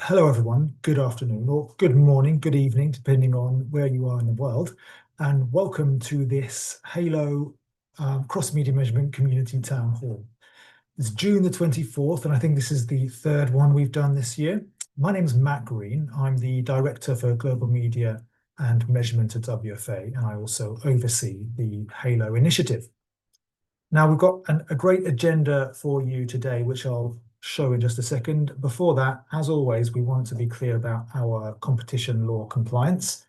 Hello, everyone. Good afternoon or good morning, good evening, depending on where you are in the world. And welcome to this Halo Cross-Media Measurement Community Town Hall. It's June the 24th, and I think this is the third one we've done this year. My name is Matt Green. I'm the Director for Global Media and Measurement at WFA, and I also oversee the Halo initiative. Now, we've got a great agenda for you today, which I'll show in just a second. Before that, as always, we want to be clear about our competition law compliance.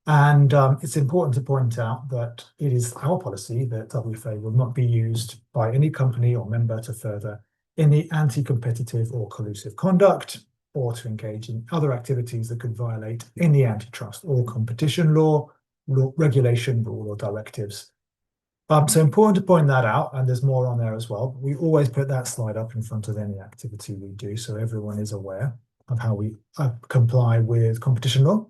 And it's important to point out that it is our policy that WFA will not be used by any company or member to further any anti-competitive or collusive conduct, or to engage in other activities that could violate any antitrust or competition law, regulation, rule, or directives. So important to point that out, and there's more on there as well. We always put that slide up in front of any activity we do, so everyone is aware of how we comply with competition law.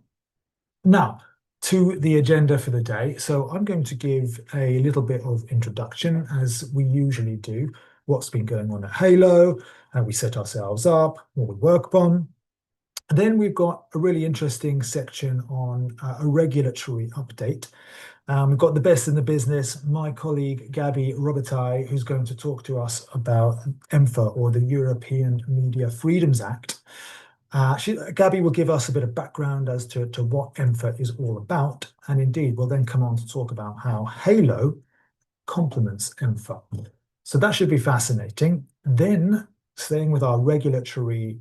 Now, to the agenda for the day. So I'm going to give a little bit of introduction, as we usually do, what's been going on at Halo, how we set ourselves up, what we work on. Then we've got a really interesting section on a regulatory update. We've got the best in the business, my colleague Gabby Robertai, who's going to talk to us about EMFA, or the European Media Freedoms Act. Gabby will give us a bit of background as to what EMFA is all about, and indeed we'll then come on to talk about how Halo complements EMFA. So that should be fascinating. Then, staying with our regulatory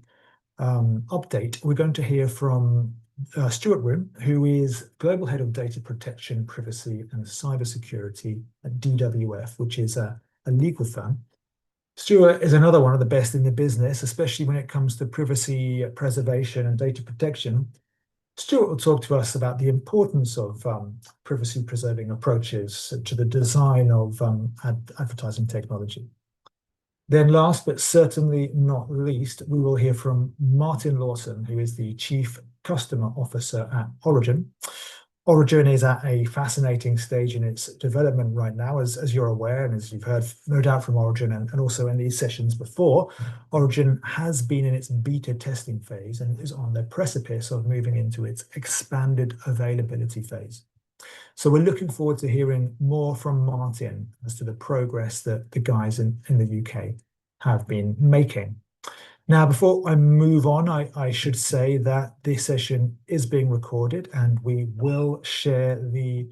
update, we're going to hear from Stuart Room, who is Global Head of Data Protection, Privacy and Cybersecurity at DWF, which is a legal firm. Stuart is another one of the best in the business, especially when it comes to privacy preservation and data protection. Stuart will talk to us about the importance of privacy-preserving approaches to the design of advertising technology. Then last, but certainly not least, we will hear from Martin Lawson, who is the Chief Customer Officer at Origin. Origin is at a fascinating stage in its development right now, as you're aware, and as you've heard no doubt from Origin and also in these sessions before. Origin has been in its beta testing phase and is on the precipice of moving into its expanded availability phase. So we're looking forward to hearing more from Martin as to the progress that the guys in the UK have been making. Now, before I move on, I should say that this session is being recorded, and we will share the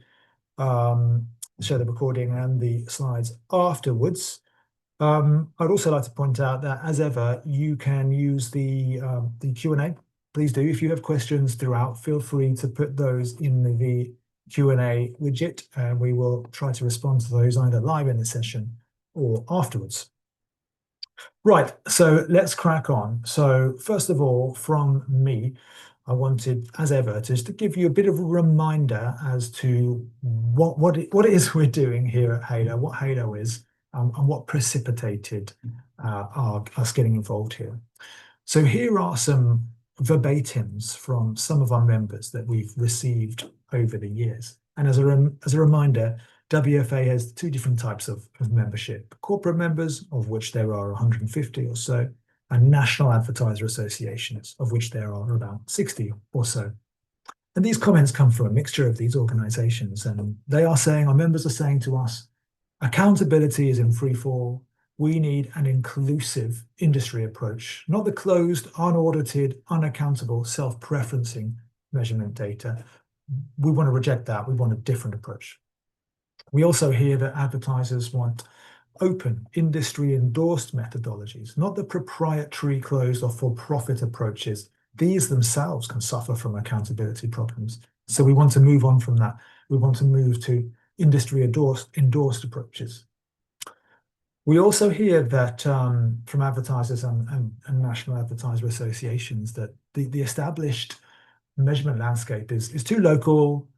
recording and the slides afterwards. I'd also like to point out that, as ever, you can use the Q&A. Please do. If you have questions throughout, feel free to put those in the Q&A widget, and we will try to respond to those either live in the session or afterwards. Right, so let's crack on. So first of all, from me, I wanted, as ever, just to give you a bit of a reminder as to what it is we're doing here at Halo, what Halo is, and what precipitated us getting involved here. So here are some verbatims from some of our members that we've received over the years. And as a reminder, WFA has two different types of membership: corporate members, of which there are 150 or so, and national advertiser associations, of which there are about 60 or so. And these comments come from a mixture of these organizations, and our members are saying to us, accountability is in free fall. We need an inclusive industry approach, not the closed, unaudited, unaccountable, self-preferencing measurement data. We want to reject that. We want a different approach. We also hear that advertisers want open, industry-endorsed methodologies, not the proprietary, closed, or for-profit approaches. These themselves can suffer from accountability problems. So we want to move on from that. We want to move to industry-endorsed approaches. We also hear that from advertisers and national advertiser associations that the established measurement landscape is too local,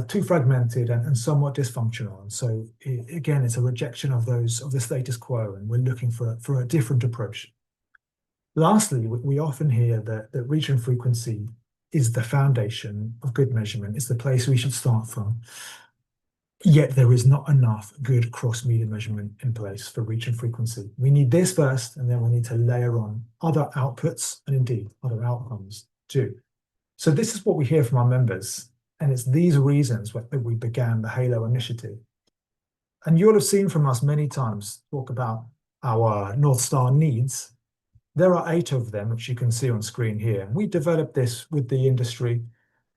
too fragmented, and somewhat dysfunctional. And so again, it's a rejection of the status quo, and we're looking for a different approach. Lastly, we often hear that reach and frequency is the foundation of good measurement. It's the place we should start from. Yet there is not enough good cross-media measurement in place for reach and frequency. We need this first, and then we need to layer on other outputs and indeed other outcomes too. So this is what we hear from our members, and it's these reasons that we began the Halo initiative. And you'll have seen from us many times talk about our North Star needs. There are 8 of them, which you can see on screen here. We developed this with the industry,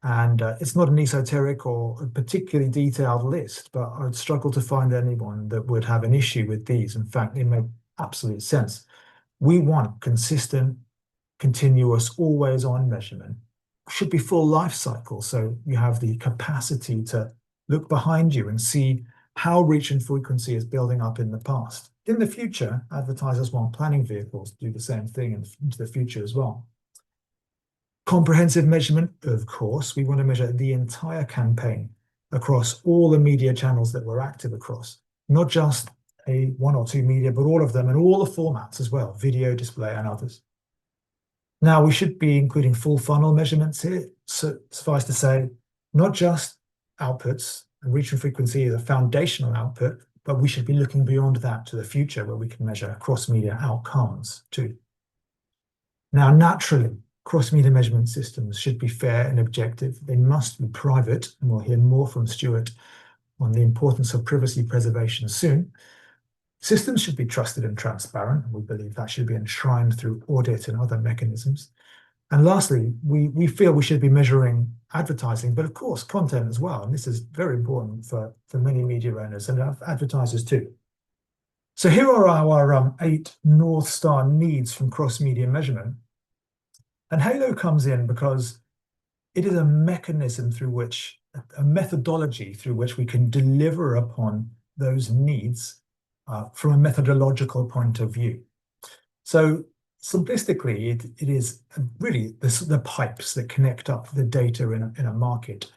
and it's not an esoteric or a particularly detailed list, but I'd struggle to find anyone that would have an issue with these. In fact, they make absolute sense. We want consistent, continuous, always-on measurement. Should be full life cycle, so you have the capacity to look behind you and see how reach and frequency is building up in the past. In the future, advertisers want planning vehicles to do the same thing into the future as well. Comprehensive measurement, of course, we want to measure the entire campaign across all the media channels that we're active across, not just one or two media, but all of them and all the formats as well, video, display, and others. Now, we should be including full funnel measurements here. So suffice to say, not just outputs, and reach and frequency is a foundational output, but we should be looking beyond that to the future where we can measure cross-media outcomes too. Now, naturally, cross-media measurement systems should be fair and objective. They must be private, and we'll hear more from Stuart on the importance of privacy preservation soon. Systems should be trusted and transparent, and we believe that should be enshrined through audit and other mechanisms. And lastly, we feel we should be measuring advertising, but of course content as well. And this is very important for many media owners and advertisers too. So here are our 8 North Star needs from cross-media measurement. And Halo comes in because it is a mechanism through which, a methodology through which we can deliver upon those needs from a methodological point of view. So simplistically, it is really the pipes that connect up the data in a market.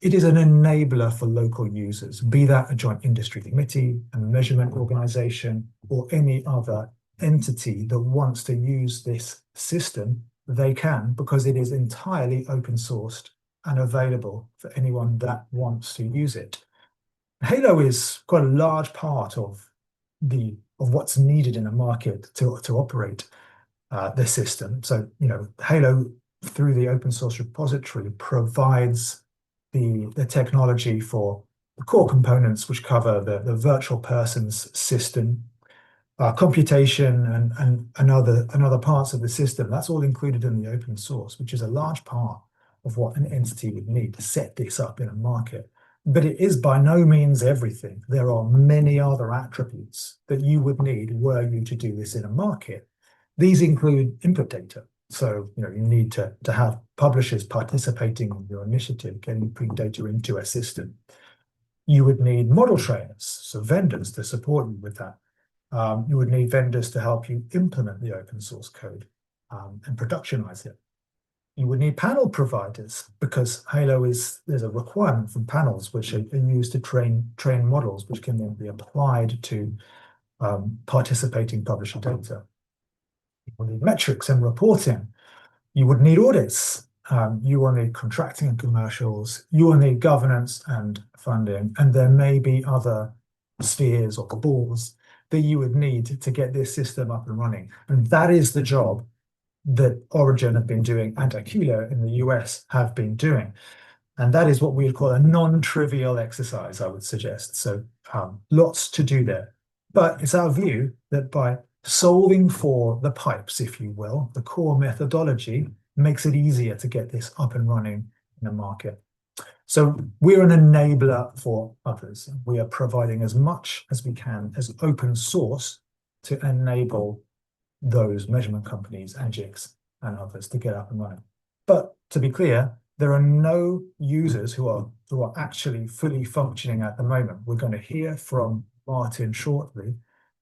It is an enabler for local users, be that a joint industry committee, a measurement organization, or any other entity that wants to use this system. They can, because it is entirely open sourced and available for anyone that wants to use it. Halo is quite a large part of what's needed in a market to operate the system. So, Halo, through the open source repository, provides the technology for the core components, which cover the virtual persons system, computation, and other parts of the system. That's all included in the open source, which is a large part of what an entity would need to set this up in a market. But it is by no means everything. There are many other attributes that you would need were you to do this in a market. These include input data. So, you need to have publishers participating in your initiative, getting data into a system. You would need model trainers, so vendors to support you with that. You would need vendors to help you implement the open source code and productionize it. You would need panel providers, because Halo there's a requirement for panels which are used to train models, which can then be applied to participating publisher data. You will need metrics and reporting. You would need audits. You will need contracting and commercials. You will need governance and funding. And there may be other spheres or balls that you would need to get this system up and running. And that is the job that Origin have been doing and Aquila in the US have been doing. And that is what we would call a non-trivial exercise, I would suggest. So lots to do there. But it's our view that by solving for the pipes, if you will, the core methodology makes it easier to get this up and running in a market. So we're an enabler for others. We are providing as much as we can as open source to enable those measurement companies and jigs and others to get up and running. But to be clear, there are no users who are actually fully functioning at the moment. We're going to hear from Martin shortly,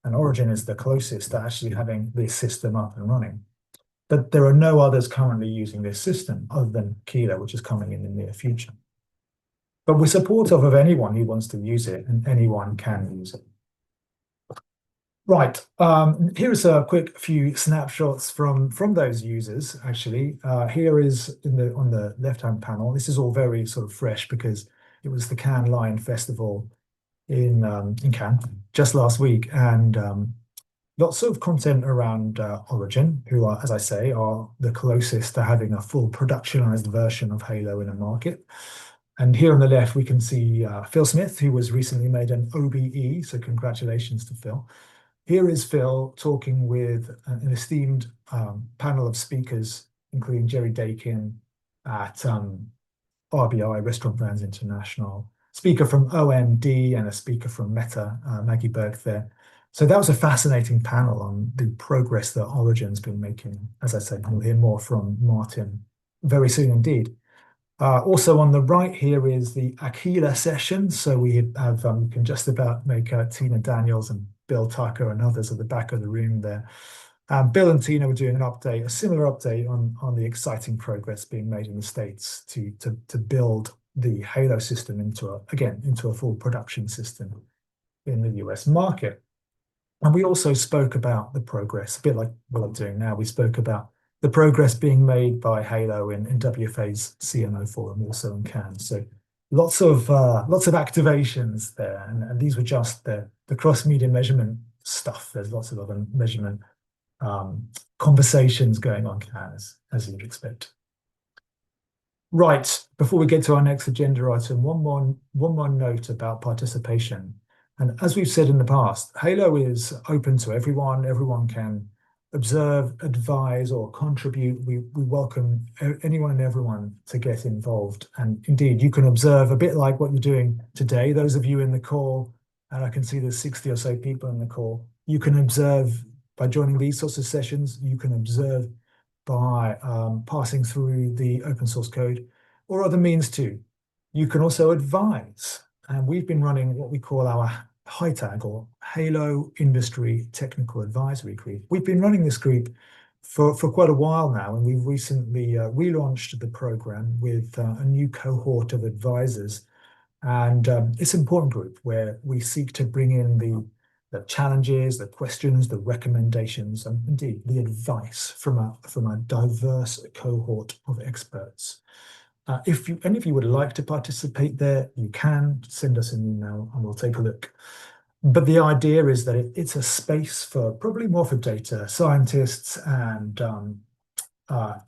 and Origin is the closest to actually having this system up and running. But there are no others currently using this system other than Aquila, which is coming in the near future. But we're supportive of anyone who wants to use it, and anyone can use it. Right, here's a quick few snapshots from those users, actually. Here is on the left-hand panel. This is all very sort of fresh because it was the Cannes Lion Festival in Cannes just last week, and lots of content around Origin, who are, as I say, are the closest to having a full productionized version of Halo in a market. And here on the left, we can see Phil Smith, who was recently made an OBE, so congratulations to Phil. Here is Phil talking with an esteemed panel of speakers, including Jerry Dakin at RBI, Restaurant Brands International, speaker from OMD, and a speaker from Meta, Maggie Burke there. So that was a fascinating panel on the progress that Origin's been making. As I said, we'll hear more from Martin very soon indeed. Also on the right here is the Aquila session. So we have, you can just about make out Tina Daniels and Bill Tucker and others at the back of the room there. Bill and Tina were doing an update, a similar update on the exciting progress being made in the States to build the Halo system into a full production system in the US market. And we also spoke about the progress, a bit like what I'm doing now. We spoke about the progress being made by Halo in WFA's CMO forum, also in Cannes. So lots of activations there, and these were just the cross-media measurement stuff. There's lots of other measurement conversations going on, as you'd expect. Right, before we get to our next agenda item, one more note about participation. And as we've said in the past, Halo is open to everyone. Everyone can observe, advise, or contribute. We welcome anyone and everyone to get involved. And indeed, you can observe a bit like what you're doing today. Those of you in the call, and I can see there's 60 or so people in the call, you can observe by joining these sorts of sessions. You can observe by passing through the open source code or other means too. You can also advise. And we've been running what we call our HITAG, or Halo Industry Technical Advisory Group. We've been running this group for quite a while now, and we've recently relaunched the program with a new cohort of advisors. And it's an important group where we seek to bring in the challenges, the questions, the recommendations, and indeed the advice from a diverse cohort of experts. If any of you would like to participate there, you can send us an email and we'll take a look. But the idea is that it's a space for probably more for data scientists and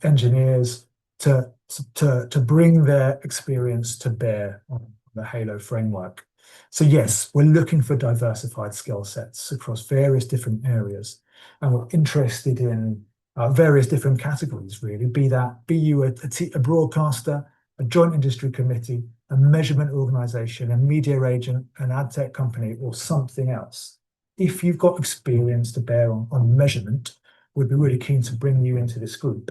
engineers to bring their experience to bear on the Halo framework. So yes, we're looking for diversified skill sets across various different areas, and we're interested in various different categories, really, be you a broadcaster, a joint industry committee, a measurement organization, a media agent, an ad tech company, or something else. If you've got experience to bear on measurement, we'd be really keen to bring you into this group.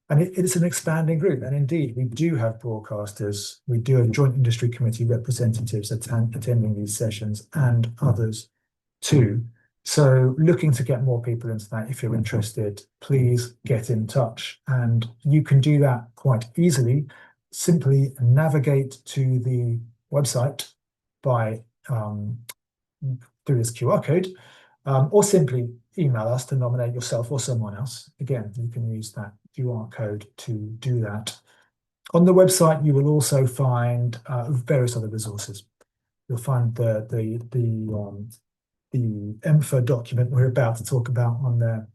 And it's an expanding group. And indeed, we do have broadcasters, we do have joint industry committee representatives attending these sessions and others too. So looking to get more people into that. If you're interested, please get in touch. And you can do that quite easily. Simply navigate to the website by through this QR code, or simply email us to nominate yourself or someone else. Again, you can use that QR code to do that. On the website, you will also find various other resources. You'll find the EMFA document we're about to talk about on there.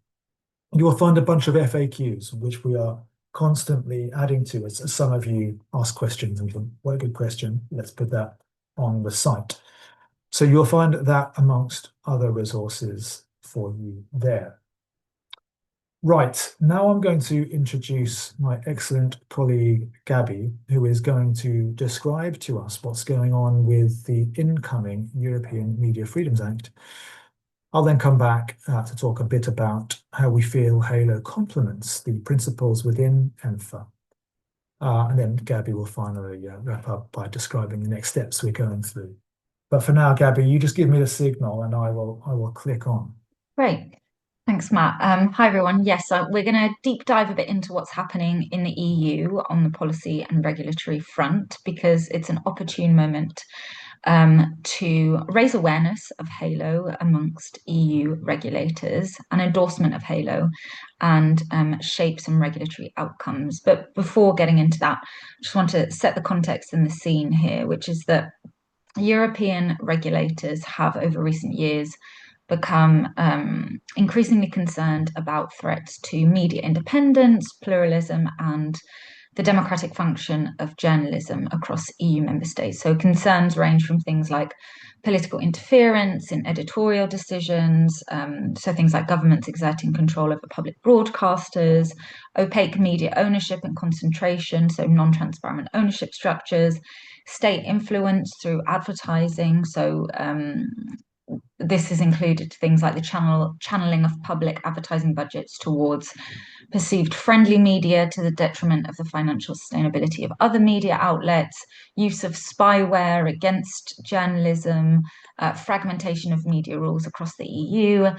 You will find a bunch of FAQs, which we are constantly adding to as some of you ask questions and think, what a good question, let's put that on the site. So you'll find that amongst other resources for you there. Right, now I'm going to introduce my excellent colleague, Gabby, who is going to describe to us what's going on with the incoming European Media Freedoms Act. I'll then come back to talk a bit about how we feel Halo complements the principles within EMFA. And then Gabby will finally wrap up by describing the next steps we're going through. But for now, Gabby, you just give me the signal and I will click on. Great. Thanks, Matt. Hi, everyone. Yes, we're going to deep dive a bit into what's happening in the EU on the policy and regulatory front, because it's an opportune moment to raise awareness of Halo amongst EU regulators, an endorsement of Halo, and shape some regulatory outcomes. But before getting into that, I just want to set the context and the scene here, which is that European regulators have, over recent years, become increasingly concerned about threats to media independence, pluralism, and the democratic function of journalism across EU member states. So concerns range from things like political interference in editorial decisions, so things like governments exerting control over public broadcasters, opaque media ownership and concentration, so non-transparent ownership structures, state influence through advertising, so this has included things like the channeling of public advertising budgets towards perceived friendly media to the detriment of the financial sustainability of other media outlets, use of spyware against journalism, fragmentation of media rules across the EU,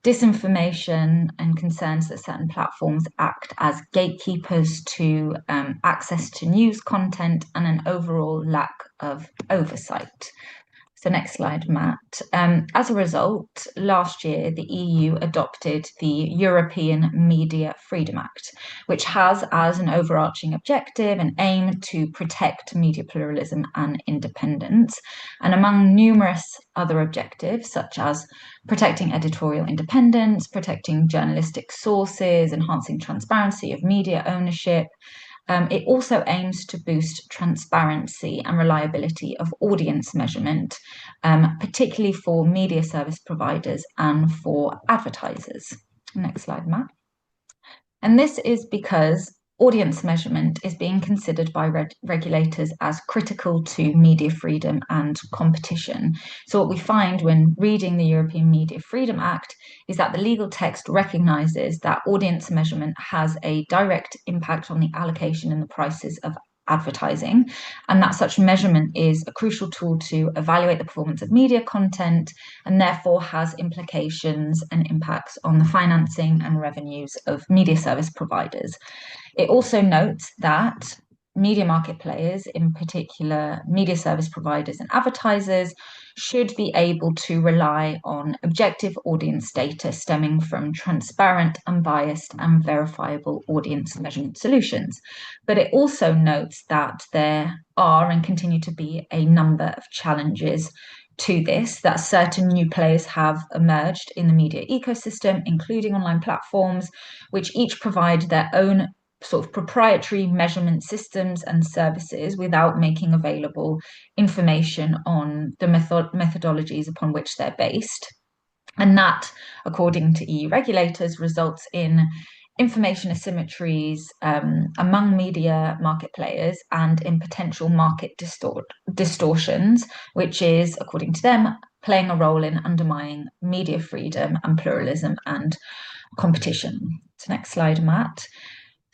disinformation, and concerns that certain platforms act as gatekeepers to access to news content, and an overall lack of oversight. So next slide, Matt. As a result, last year, the EU adopted the European Media Freedom Act, which has as an overarching objective and aim to protect media pluralism and independence. And among numerous other objectives, such as protecting editorial independence, protecting journalistic sources, enhancing transparency of media ownership, it also aims to boost transparency and reliability of audience measurement, particularly for media service providers and for advertisers. Next slide, Matt. And this is because audience measurement is being considered by regulators as critical to media freedom and competition. So what we find when reading the European Media Freedom Act is that the legal text recognises that audience measurement has a direct impact on the allocation and the prices of advertising, and that such measurement is a crucial tool to evaluate the performance of media content, and therefore has implications and impacts on the financing and revenues of media service providers. It also notes that media market players, in particular media service providers and advertisers, should be able to rely on objective audience data stemming from transparent, unbiased, and verifiable audience measurement solutions. But it also notes that there are and continue to be a number of challenges to this, that certain new players have emerged in the media ecosystem, including online platforms, which each provide their own sort of proprietary measurement systems and services without making available information on the methodologies upon which they're based. And that, according to EU regulators, results in information asymmetries among media market players and in potential market distortions, which is, according to them, playing a role in undermining media freedom and pluralism and competition. So next slide, Matt.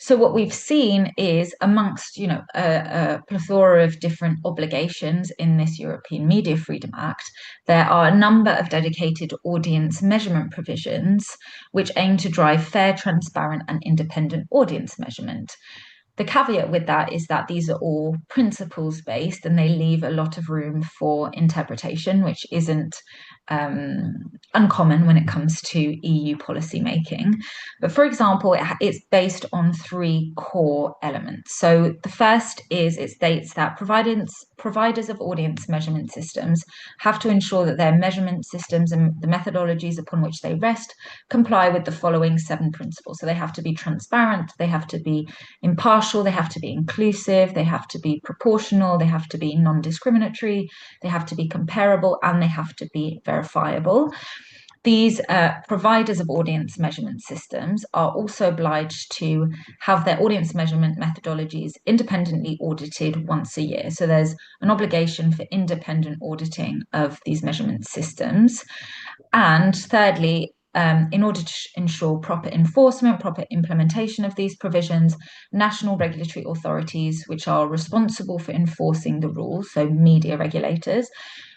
So what we've seen is, amongst a plethora of different obligations in this European Media Freedom Act, there are a number of dedicated audience measurement provisions which aim to drive fair, transparent, and independent audience measurement. The caveat with that is that these are all principles based and they leave a lot of room for interpretation, which isn't uncommon when it comes to EU policy making. But for example, it's based on three core elements. So the first is, it states that providers of audience measurement systems have to ensure that their measurement systems and the methodologies upon which they rest comply with the following 7 principles. So they have to be transparent, they have to be impartial, they have to be inclusive, they have to be proportional, they have to be non-discriminatory, they have to be comparable, and they have to be verifiable. These providers of audience measurement systems are also obliged to have their audience measurement methodologies independently audited once a year. So there's an obligation for independent auditing of these measurement systems. And thirdly, in order to ensure proper enforcement, proper implementation of these provisions, national regulatory authorities, which are responsible for enforcing the rules, so media regulators,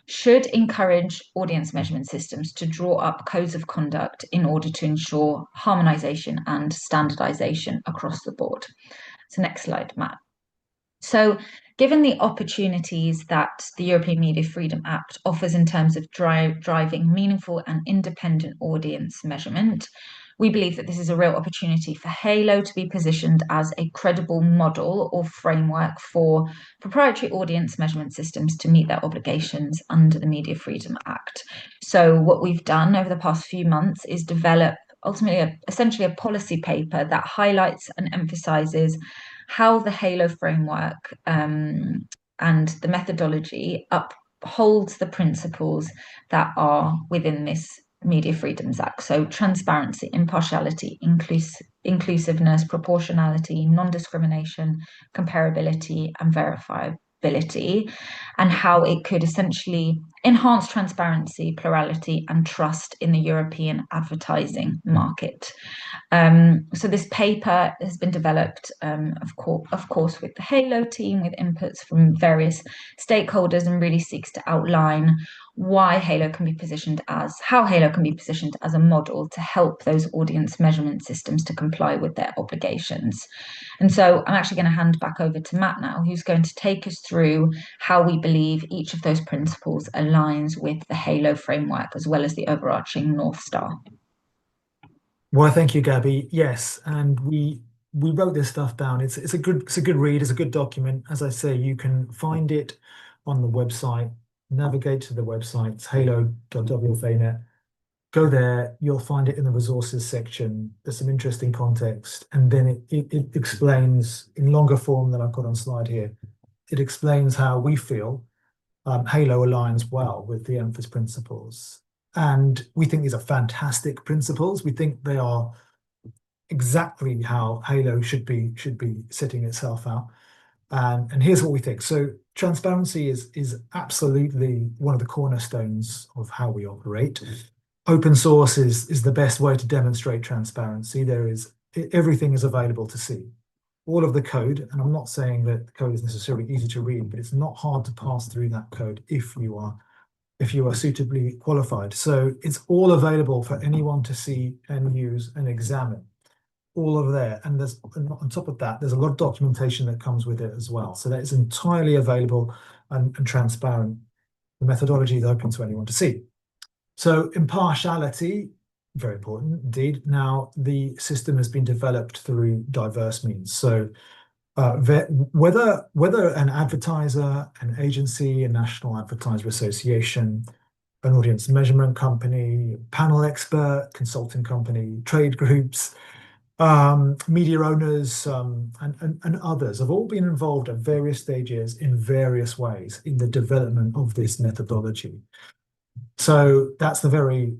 should encourage audience measurement systems to draw up codes of conduct in order to ensure harmonization and standardization across the board. So next slide, Matt. So given the opportunities that the European Media Freedom Act offers in terms of driving meaningful and independent audience measurement, we believe that this is a real opportunity for Halo to be positioned as a credible model or framework for proprietary audience measurement systems to meet their obligations under the Media Freedom Act. So what we've done over the past few months is develop ultimately essentially a policy paper that highlights and emphasizes how the Halo framework and the methodology upholds the principles that are within this Media Freedoms Act. So transparency, impartiality, inclusiveness, proportionality, non-discrimination, comparability, and verifiability, and how it could essentially enhance transparency, plurality, and trust in the European advertising market. So this paper has been developed, of course, with the Halo team, with inputs from various stakeholders, and really seeks to outline how Halo can be positioned as a model to help those audience measurement systems to comply with their obligations. And so I'm actually going to hand back over to Matt now, who's going to take us through how we believe each of those principles aligns with the Halo framework, as well as the overarching North Star. Well, thank you, Gabby. Yes, and we wrote this stuff down. It's a good read. It's a good document. As I say, you can find it on the website. Navigate to the website. It's halo.wfanet. Go there. You'll find it in the resources section. There's some interesting context, and then it explains in longer form than I've got on slide here. It explains how we feel Halo aligns well with the EMPHAS principles. And we think these are fantastic principles. We think they are exactly how Halo should be setting itself out. And here's what we think. So transparency is absolutely one of the cornerstones of how we operate. Open source is the best way to demonstrate transparency. Everything is available to see. All of the code, and I'm not saying that the code is necessarily easy to read, but it's not hard to pass through that code if you are suitably qualified. So it's all available for anyone to see and use and examine. All of there, and on top of that, there's a lot of documentation that comes with it as well. So that is entirely available and transparent. The methodology is open to anyone to see. So impartiality, very important indeed. Now, the system has been developed through diverse means. So whether an advertiser, an agency, a national advertiser association, an audience measurement company, panel expert, consulting company, trade groups, media owners, and others have all been involved at various stages in various ways in the development of this methodology. So that's the very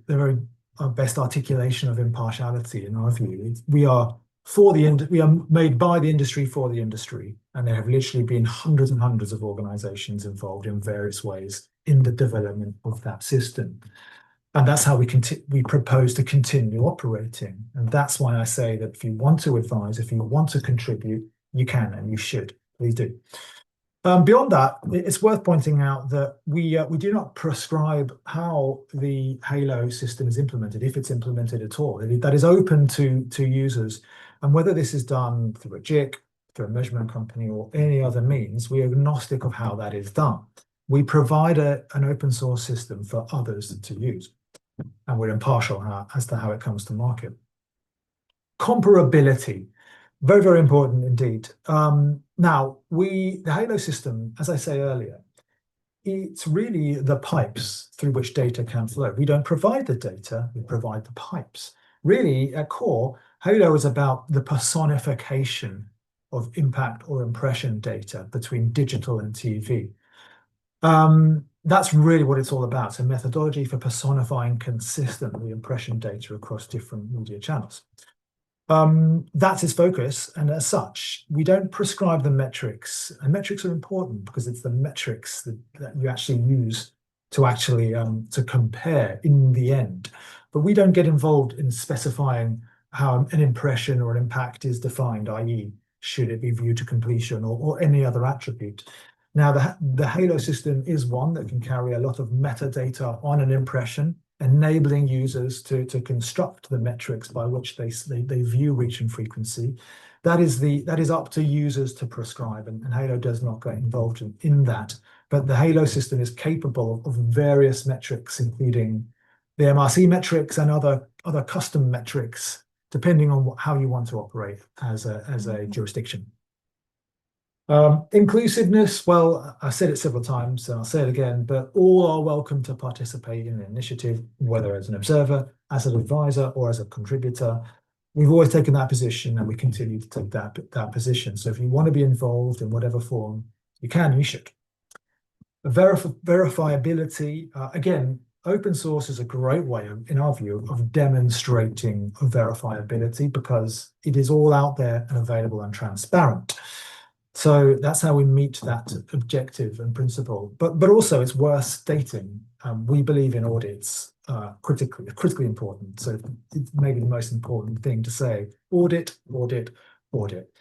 best articulation of impartiality in our view. We are made by the industry for the industry, and there have literally been hundreds and hundreds of organizations involved in various ways in the development of that system. And that's how we propose to continue operating. And that's why I say that if you want to advise, if you want to contribute, you can and you should. Please do. Beyond that, it's worth pointing out that we do not prescribe how the Halo system is implemented, if it's implemented at all. That is open to users. And whether this is done through a JIC, through a measurement company, or any other means, we are agnostic of how that is done. We provide an open source system for others to use. And we're impartial as to how it comes to market. Comparability, very, very important indeed. Now, the Halo system, as I say earlier, it's really the pipes through which data can flow. We don't provide the data, we provide the pipes. Really, at core, Halo is about the personification of impact or impression data between digital and TV. That's really what it's all about. It's a methodology for personifying consistently impression data across different media channels. That's its focus, and as such, we don't prescribe the metrics. And metrics are important because it's the metrics that you actually use to to compare in the end. But we don't get involved in specifying how an impression or an impact is defined, i.e., should it be viewed to completion or any other attribute. Now, the Halo system is one that can carry a lot of metadata on an impression, enabling users to construct the metrics by which they view reach and frequency. That is up to users to prescribe, and Halo does not get involved in that. But the Halo system is capable of various metrics, including the MRC metrics and other custom metrics depending on how you want to operate as a jurisdiction. Inclusiveness, well, I said it several times and I'll say it again, but all are welcome to participate in the initiative, whether as an observer, as an advisor, or as a contributor. We've always taken that position and we continue to take that position. So if you want to be involved in whatever form you can, you should. Verifiability, again, open source is a great way, in our view, of demonstrating verifiability because it is all out there and available and transparent. So that's how we meet that objective and principle. But also it's worth stating, we believe in audits critically important. So it's maybe the most important thing to say, audit, audit, audit.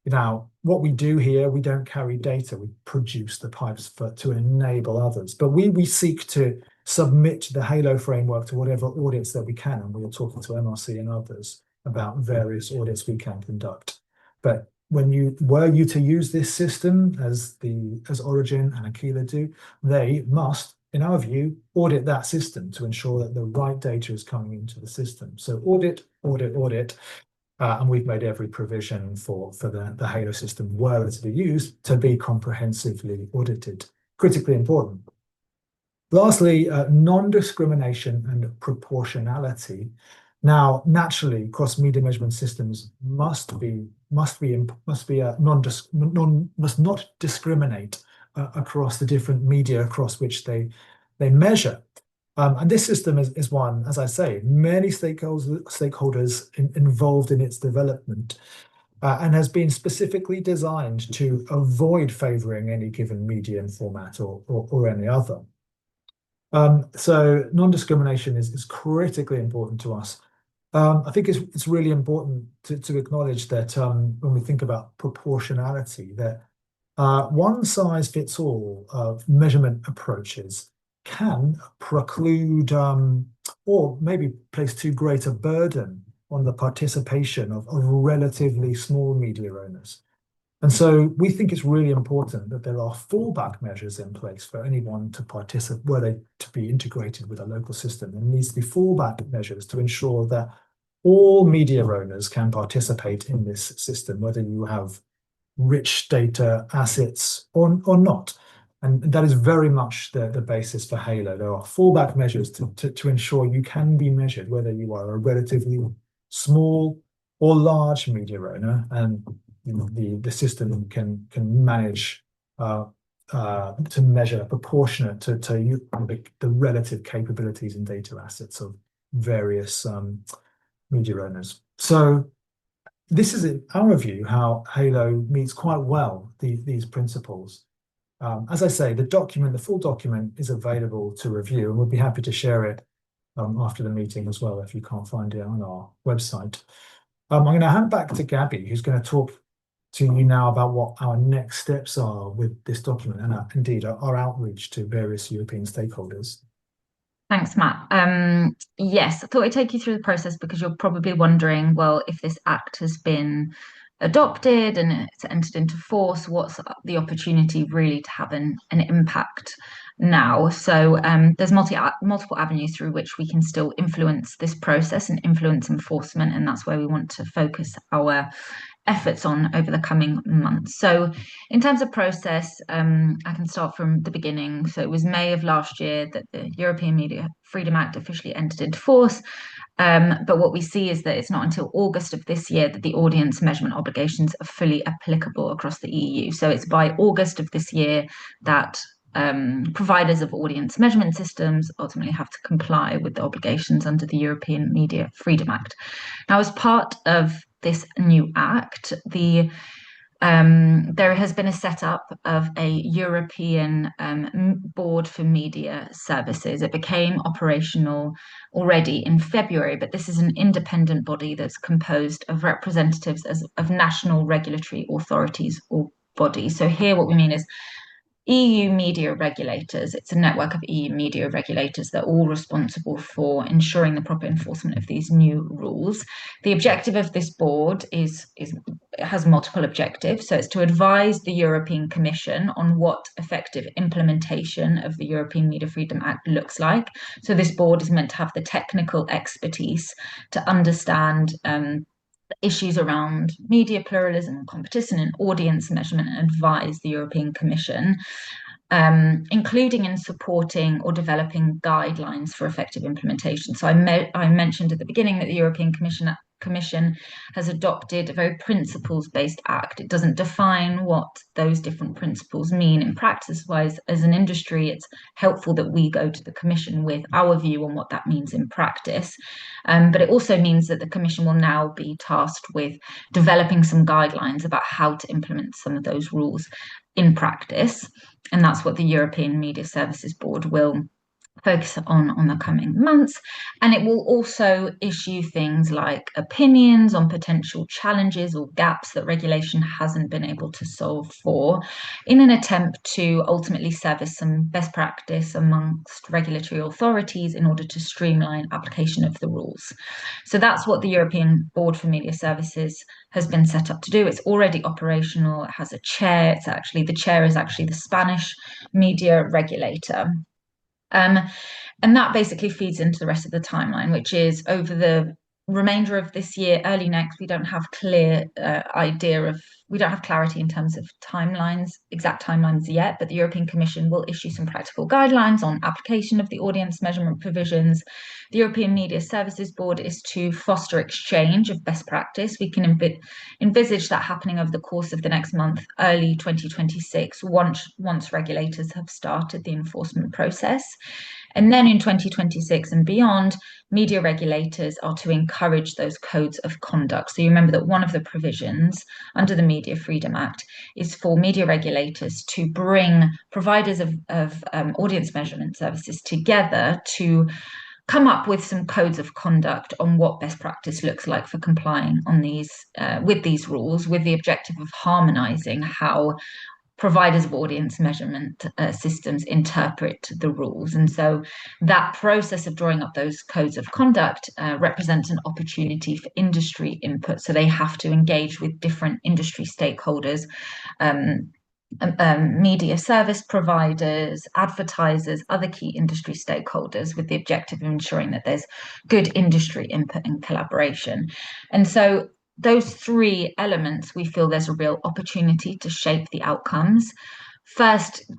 Now, what we do here, we don't carry data, we produce the pipes to enable others. But we seek to submit the Halo framework to whatever audits that we can. And we are talking to MRC and others about various audits we can conduct. But were you to use this system as Origin and Aquila do, they must, in our view, audit that system to ensure that the right data is coming into the system. So audit, audit, audit. And we've made every provision for the Halo system, were it to be used, to be comprehensively audited. Critically important. Lastly, non-discrimination and proportionality. Now, naturally, cross-media measurement systems must not discriminate across the different media across which they measure. And this system is one, as I say, many stakeholders involved in its development and has been specifically designed to avoid favoring any given medium format or any other. So non-discrimination is critically important to us. I think it's really important to acknowledge that when we think about proportionality, that one size fits all of measurement approaches can preclude or maybe place too great a burden on the participation of relatively small media owners. And so we think it's really important that there are fallback measures in place for anyone to participate, were they to be integrated with a local system. There needs to be fallback measures to ensure that all media owners can participate in this system, whether you have rich data assets or not. And that is very much the basis for Halo. There are fallback measures to ensure you can be measured, whether you are a relatively small or large media owner, and the system can manage to measure proportionate to the relative capabilities and data assets of various media owners. So this is, in our view, how Halo meets quite well these principles. As I say, the full document is available to review, and we'll be happy to share it after the meeting as well if you can't find it on our website. I'm going to hand back to Gabby, who's going to talk to you now about what our next steps are with this document and indeed our outreach to various European stakeholders. Thanks, Matt. Yes, I thought I'd take you through the process because you're probably wondering, well, if this act has been adopted and it's entered into force, what's the opportunity really to have an impact now? So there's multiple avenues through which we can still influence this process and influence enforcement, and that's where we want to focus our efforts on over the coming months. So in terms of process, I can start from the beginning. So it was May of last year that the European Media Freedom Act officially entered into force. But what we see is that it's not until August of this year that the audience measurement obligations are fully applicable across the EU. So it's by August of this year that providers of audience measurement systems ultimately have to comply with the obligations under the European Media Freedom Act. Now, as part of this new act, there has been a setup of a European board for media services. It became operational already in February, but this is an independent body that's composed of representatives of national regulatory authorities or bodies. So here what we mean is EU media regulators. It's a network of EU media regulators that are all responsible for ensuring the proper enforcement of these new rules. The objective of this board has multiple objectives. So it's to advise the European Commission on what effective implementation of the European Media Freedom Act looks like. So this board is meant to have the technical expertise to understand issues around media pluralism, competition, and audience measurement, and advise the European Commission, including in supporting or developing guidelines for effective implementation. So I mentioned at the beginning that the European Commission has adopted a very principles-based act. It doesn't define what those different principles mean in practice-wise. As an industry, it's helpful that we go to the Commission with our view on what that means in practice. But it also means that the Commission will now be tasked with developing some guidelines about how to implement some of those rules in practice. And that's what the European Media Services Board will focus on the coming months. And it will also issue things like opinions on potential challenges or gaps that regulation hasn't been able to solve for, in an attempt to ultimately serve as some best practice amongst regulatory authorities in order to streamline application of the rules. So that's what the European Board for Media Services has been set up to do. It's already operational. It has a chair. The chair is actually the Spanish media regulator. And that basically feeds into the rest of the timeline, which is over the remainder of this year, early next. We don't have we don't have clarity in terms of exact timelines yet, but the European Commission will issue some practical guidelines on application of the audience measurement provisions. The European Media Services Board is to foster exchange of best practice. We can envisage that happening over the course of the next month, early 2026, once regulators have started the enforcement process. And then in 2026 and beyond, media regulators are to encourage those codes of conduct. So you remember that one of the provisions under the Media Freedom Act is for media regulators to bring providers of audience measurement services together to come up with some codes of conduct on what best practice looks like for complying on with these rules, with the objective of harmonizing how providers of audience measurement systems interpret the rules. And so that process of drawing up those codes of conduct represents an opportunity for industry input. So they have to engage with different industry stakeholders, media service providers, advertisers, other key industry stakeholders, with the objective of ensuring that there's good industry input and collaboration. And so those three elements, we feel there's a real opportunity to shape the outcomes. First,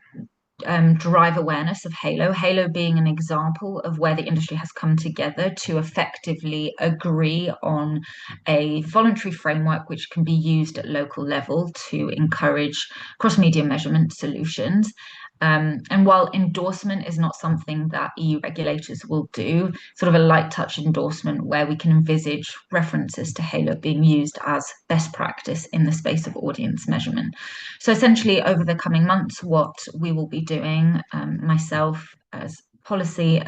drive awareness of Halo being an example of where the industry has come together to effectively agree on a voluntary framework which can be used at local level to encourage cross-media measurement solutions. And while endorsement is not something that EU regulators will do, sort of a light touch endorsement where we can envisage references to Halo being used as best practice in the space of audience measurement. So essentially over the coming months, what we will be doing, myself as policy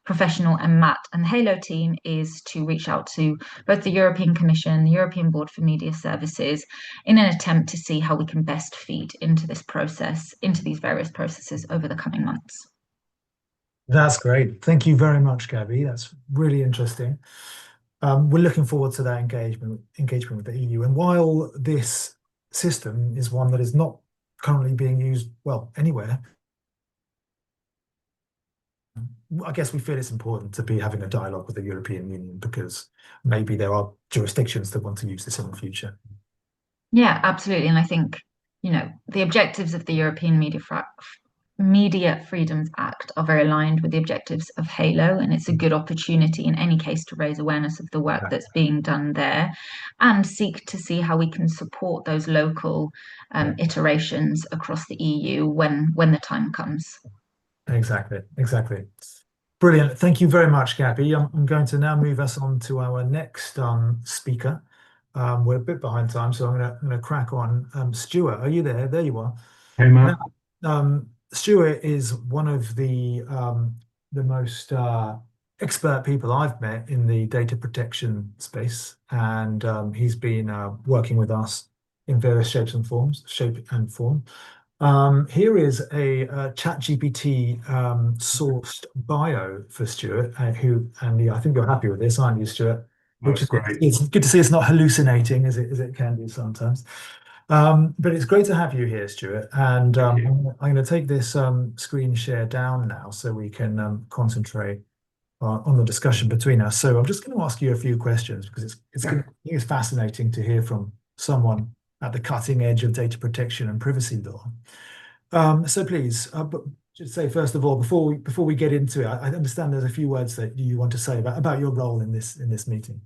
professional and Matt and the Halo team, is to reach out to both the European Commission, the European Board for Media Services, in an attempt to see how we can best feed into this process, into these various processes over the coming months. That's great. Thank you very much, Gabby. That's really interesting. We're looking forward to that engagement with the EU. And while this system is one that is not currently being used, well, anywhere, I guess we feel it's important to be having a dialogue with the European Union, because maybe there are jurisdictions that want to use this in the future. Yeah, absolutely. And I think, the objectives of the European Media Freedoms Act are very aligned with the objectives of Halo, and it's a good opportunity in any case to raise awareness of the work that's being done there and seek to see how we can support those local iterations across the EU when the time comes. Exactly. Brilliant. Thank you very much, Gabby. I'm going to now move us on to our next speaker. We're a bit behind time, so I'm going to crack on. Stuart, are you there? There you are. Hey, Matt. Stuart is one of the most expert people I've met in the data protection space, and he's been working with us in various shape and form. Here is a ChatGPT sourced bio for Stuart, and yeah, I think you're happy with this, aren't you, Stuart? Oh, Which it's is great. it's good to see it's not hallucinating as it can be sometimes. But it's great to have you here, Stuart. And Thank you. I'm going to take this screen share down now so we can concentrate on the discussion between us. So I'm just going to ask you a few questions because Yeah. I think it's fascinating to hear from someone at the cutting edge of data protection and privacy law. So please, but just say first of all, before we get into it, I understand there's a few words that you want to say about your role in this meeting.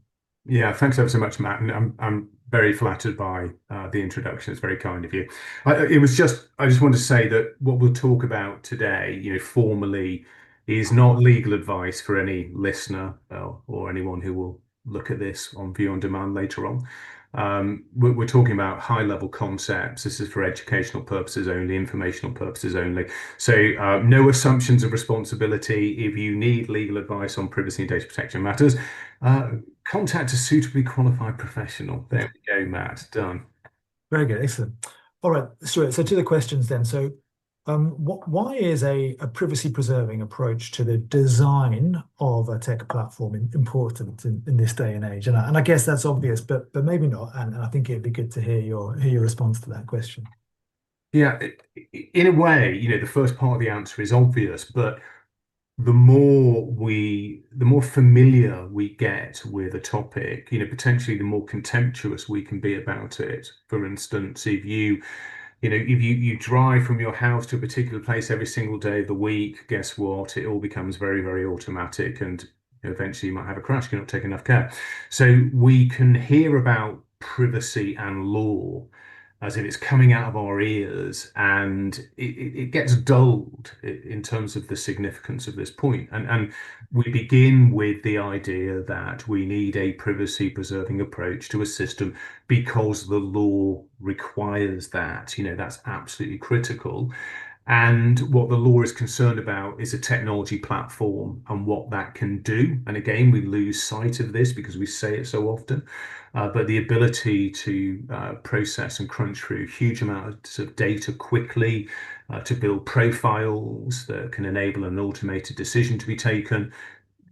Yeah, thanks ever so much, Matt. And I'm very flattered by the introduction. It's very kind of you. I just want to say that what we'll talk about today, formally, is not legal advice for any listener or anyone who will look at this on view on demand later on. We're talking about high level concepts. This is for educational purposes only, informational purposes only. So no assumptions of responsibility. If you need legal advice on privacy and data protection matters, uh, contact a suitably qualified professional. There we go, Matt. Done. Very good, excellent. All right, Stuart. So to the questions then. So, why is a privacy preserving approach to the design of a tech platform important in this day and age? And I guess that's obvious, but maybe not. And I think it'd be good to hear your response to that question. Yeah, in a way, the first part of the answer is obvious, but the more familiar we get with a topic, potentially the more contemptuous we can be about it. For instance, if you drive from your house to a particular place every single day of the week, guess what? It all becomes very, very automatic, and eventually you might have a crash. You're not taking enough care. So we can hear about privacy and law as if it's coming out of our ears, and it gets dulled in terms of the significance of this point. And we begin with the idea that we need a privacy preserving approach to a system because the law requires that. That's absolutely critical. And what the law is concerned about is a technology platform and what that can do. And again, we lose sight of this because we say it so often. But the ability to process and crunch through huge amounts of data quickly, to build profiles that can enable an automated decision to be taken,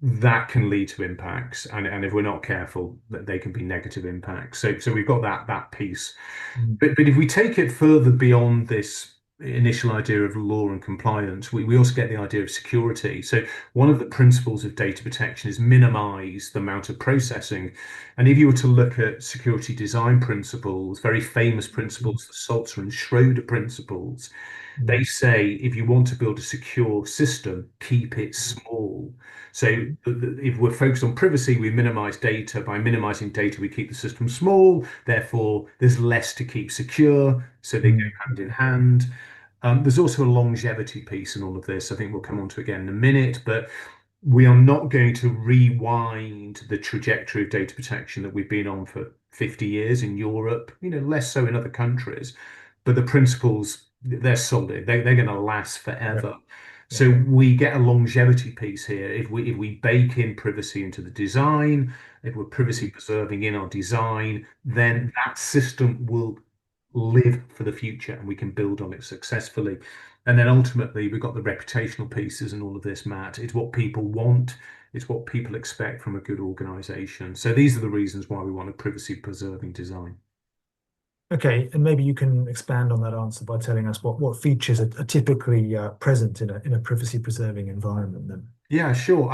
that can lead to impacts. And if we're not careful, that they can be negative impacts. So we've got that piece. Mm. But if we take it further beyond this initial idea of law and compliance, we also get the idea of security. So one of the principles of data protection is minimize the amount of processing. And if you were to look at security design principles, very famous principles, the Salter and Schroeder principles, they Mm. say if you want to build a secure system, keep it small. So if we're focused on privacy, we minimize data. By minimizing data, we keep the system small. Therefore, there's less to keep secure. So they go Mm. hand in hand. There's also a longevity piece in all of this. I think we'll come on to again in a minute, but we are not going to rewind the trajectory of data protection that we've been on for 50 years in Europe, less so in other countries, but the principles, they're solid. They're going to last Yeah. forever. Yeah. So we get a longevity piece here. If we bake in privacy into the design, if we're privacy preserving in our design, then that system will live for the future and we can build on it successfully. And then ultimately, we've got the reputational pieces and all of this, Matt. It's what people want, it's what people expect from a good organization. So these are the reasons why we want a privacy preserving design. Okay, and maybe you can expand on that answer by telling us what features are typically present in a privacy preserving environment then. Yeah, sure.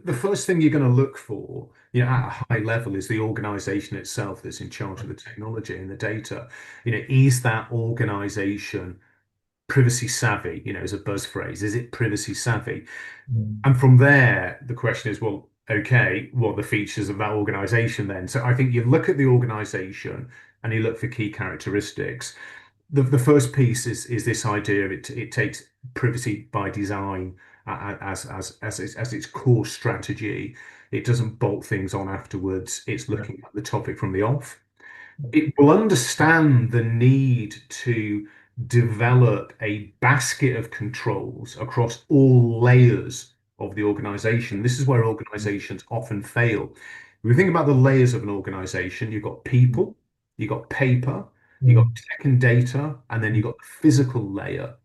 The first thing you're going to look for, at a high level is the organization itself that's in charge of the technology and the data. Is that organization privacy savvy, as a buzz phrase? Is it privacy savvy? Mm. And from there, the question is, well, okay, what are the features of that organization then? So I think you look at the organization and you look for key characteristics. The first piece is this idea of it takes privacy by design as its core strategy. It doesn't bolt things on afterwards. It's Yeah. looking at the topic from the off. It will understand the need to develop a basket of controls across all layers of the organization. This is where organizations often fail. If we think about the layers of an organization, you've got people, you've got paper, you got tech and data, and then you got the physical layer.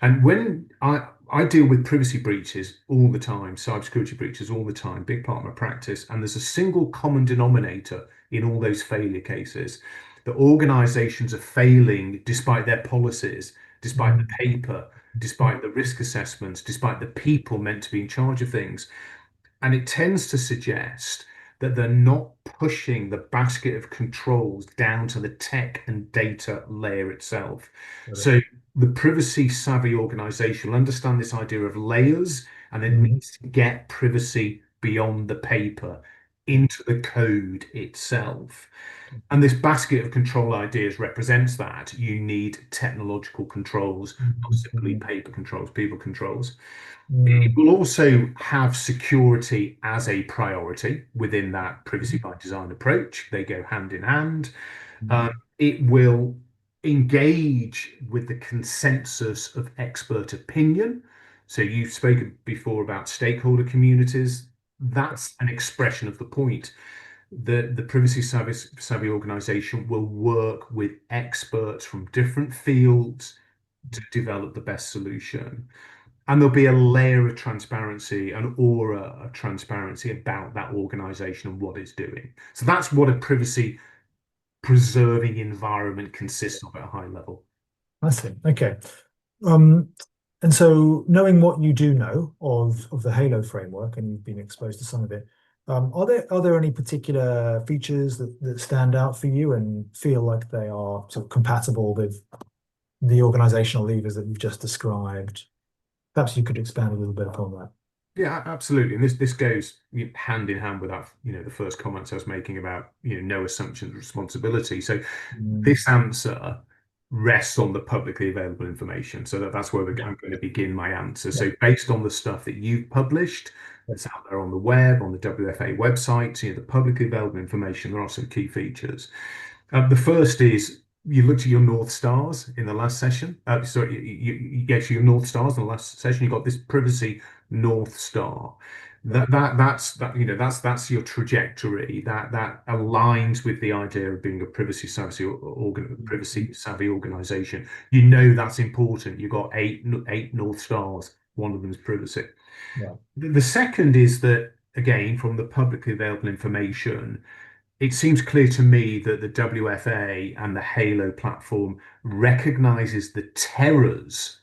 And when I deal with privacy breaches all the time, cybersecurity breaches all the time, big part of my practice, and there's a single common denominator in all those failure cases. The organizations are failing despite their policies, despite the paper, despite the risk assessments, despite the people meant to be in charge of things. And it tends to suggest that they're not pushing the basket of controls down to the tech and data layer itself. So the privacy savvy organization will understand this idea of layers, and it needs to get privacy beyond the paper into the code itself. And this basket of control ideas represents that. You need technological controls, not simply paper controls, people controls. It will also have security as a priority within that privacy by design approach. They go hand in hand. It will engage with the consensus of expert opinion. So you've spoken before about stakeholder communities. That's an expression of the point. The privacy savvy organization will work with experts from different fields to develop the best solution. And there'll be a layer of transparency, an aura of transparency about that organization and what it's doing. So that's what a privacy preserving environment consists of at a high level. I see. Okay. And so knowing what you do know of the Halo framework, and you've been exposed to some of it, are there any particular features that stand out for you and feel like they are sort of compatible with the organizational levers that you've just described? Perhaps you could expand a little bit upon that. Yeah, absolutely. And this goes hand in hand with that, the first comments I was making about, no assumptions of responsibility. So this answer rests on the publicly available information. So that's where I'm going to begin my answer. So based on the stuff that you've published, that's out there on the web, on the WFA website, the publicly available information, there are some key features. The first is you looked at your North Stars in the last session. Sorry, you get your North Stars in the last session. You got this privacy North Star. That's your trajectory. That aligns with the idea of being a privacy savvy organization. That's important. You've got eight North Stars. One of them is privacy. Yeah. The second is that, again, from the publicly available information, it seems clear to me that the WFA and the Halo platform recognizes the terrors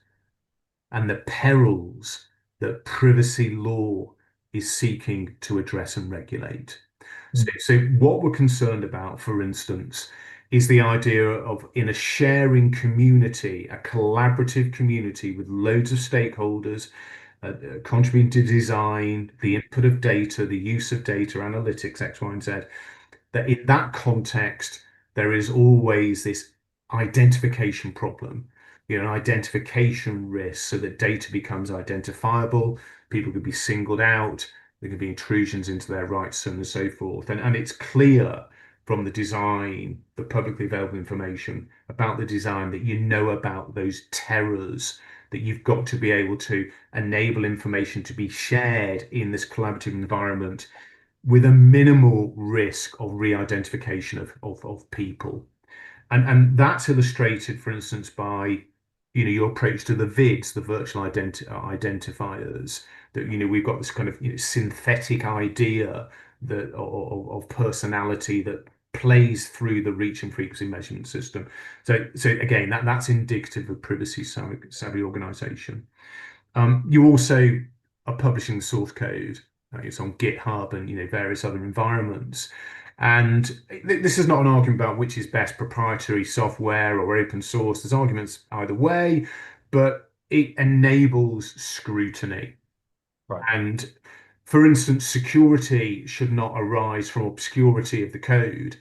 and the perils that privacy law is seeking to address and regulate. So what we're concerned about, for instance, is the idea of, in a sharing community, a collaborative community with loads of stakeholders, contributing to design, the input of data, the use of data, analytics, X, Y, and Z, that in that context, there is always this identification problem, an identification risk, so that data becomes identifiable, people could be singled out, there could be intrusions into their rights, so on and so forth. And it's clear from the design, the publicly available information about the design, that about those terrors, that you've got to be able to enable information to be shared in this collaborative environment with a minimal risk of re-identification of people. And that's illustrated, for instance, by your approach to the VIDs, the virtual identifiers, that we've got this kind of synthetic idea that of personality that plays through the reach and frequency measurement system. So again, that's indicative of privacy savvy organization. You also are publishing the source code. It's on GitHub and various other environments. And this is not an argument about which is best, proprietary software or open source. There's arguments either way, but it enables scrutiny. Right. And for instance, security should not arise from obscurity of the code.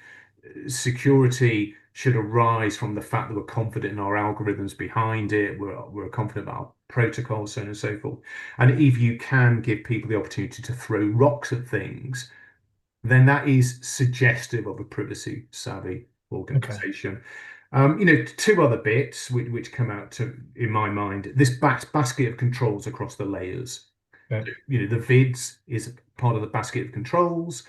Security should arise from the fact that we're confident in our algorithms behind it. We're confident about our protocols, so on and so forth. And if you can give people the opportunity to throw rocks at things, then that is suggestive of a privacy savvy organization. Okay. Two other bits which come out in my mind, this basket of controls across the layers. Okay. The VIDs is part of the basket of controls.